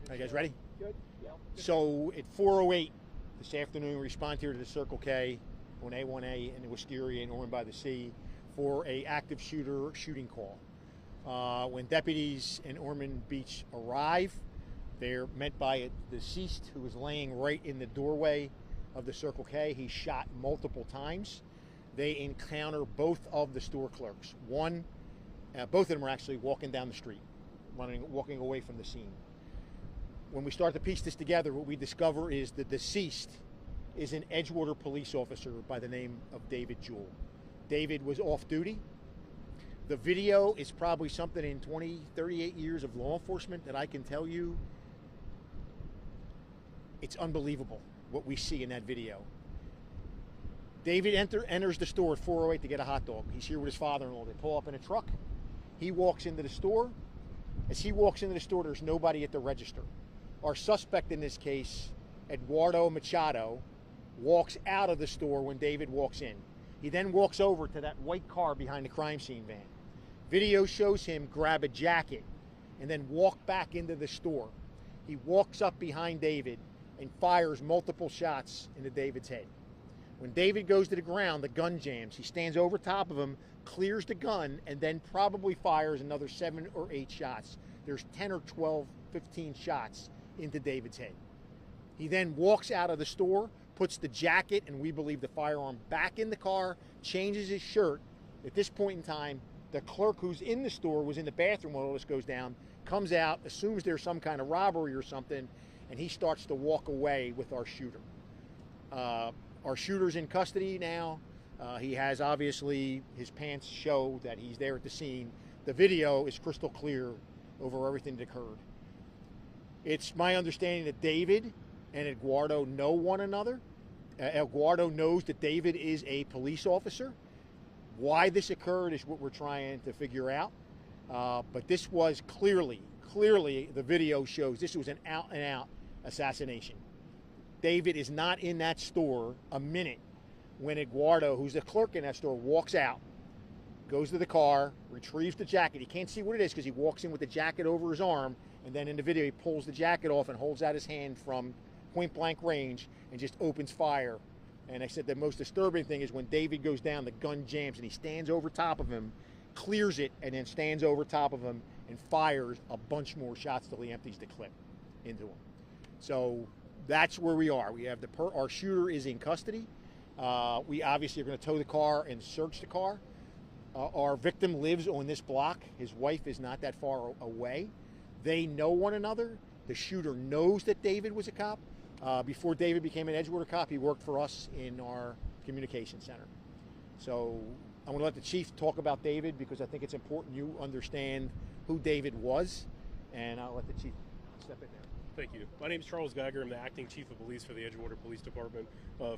Are you guys ready? Good. Yeah. So at 4:08 this afternoon, we respond here to the Circle K on A1A in the Wisteria in Ormond by the Sea for a active shooting call. When deputies in Ormond Beach arrive, they're met by a deceased who is laying right in the doorway of the Circle K. He's shot multiple times. They encounter both of the store clerks. Both of them are actually walking down the street, walking away from the scene. When we start to piece this together, what we discover is the deceased is an Edgewater police officer by the name of David Jewell. David was off duty. The video is probably something in 38 years of law enforcement that I can tell you, it's unbelievable what we see in that video. David enters the store at 4:08 to get a hot dog. He's here with his father-in-law. They pull up in a truck. He walks into the store. As he walks into the store, there's nobody at the register. Our suspect in this case, Eduardo Machado, walks out of the store when David walks in. He then walks over to that white car behind the crime scene van. Video shows him grab a jacket and then walk back into the store. He walks up behind David and fires multiple shots into David's head. When David goes to the ground, the gun jams. He stands over top of him, clears the gun, and then probably fires another 7 or 8 shots. There's 10 or 12, 15 shots into David's head. He then walks out of the store, puts the jacket and we believe the firearm back in the car, changes his shirt. At this point in time, the clerk who's in the store was in the bathroom when all this goes down, comes out, assumes there's some kind of robbery or something, and he starts to walk away with our shooter. Our shooter's in custody now. He has, obviously, his pants show that he's there at the scene. The video is crystal clear over everything that occurred. It's my understanding that David and Eduardo know one another. Eduardo knows that David is a police officer. Why this occurred is what we're trying to figure out. But this was clearly the video shows this was an out-and-out assassination. David is not in that store a minute when Eduardo, who's the clerk in that store, walks out, goes to the car, retrieves the jacket. He can't see what it is because he walks in with the jacket over his arm, and then in the video he pulls the jacket off and holds out his hand from point-blank range and just opens fire. And I said the most disturbing thing is when David goes down, the gun jams and he stands over top of him, clears it, and then stands over top of him and fires a bunch more shots till he empties the clip into him. So that's where we are. We have our shooter is in custody. We obviously are going to tow the car and search the car. Our victim lives on this block. His wife is not that far away. They know one another. The shooter knows that David was a cop. Before David became an Edgewater cop, he worked for us in our communication center. So I'm going to let the chief talk about David because I think it's important you understand who David was, and I'll let the chief step in there. Thank you. My name is Charles Geiger. I'm the acting chief of police for the Edgewater Police Department.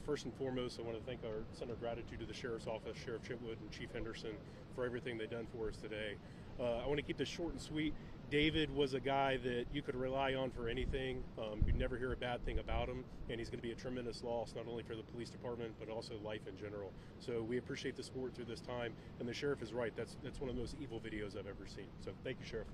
First and foremost, I want to send our gratitude to the Sheriff's Office, Sheriff Chitwood and Chief Henderson for everything they've done for us today. I want to keep this short and sweet. David was a guy that you could rely on for anything. You'd never hear a bad thing about him, and he's going to be a tremendous loss, not only for the police department, but also life in general. So we appreciate the support through this time, and the sheriff is right. That's one of the most evil videos I've ever seen. So thank you, Sheriff.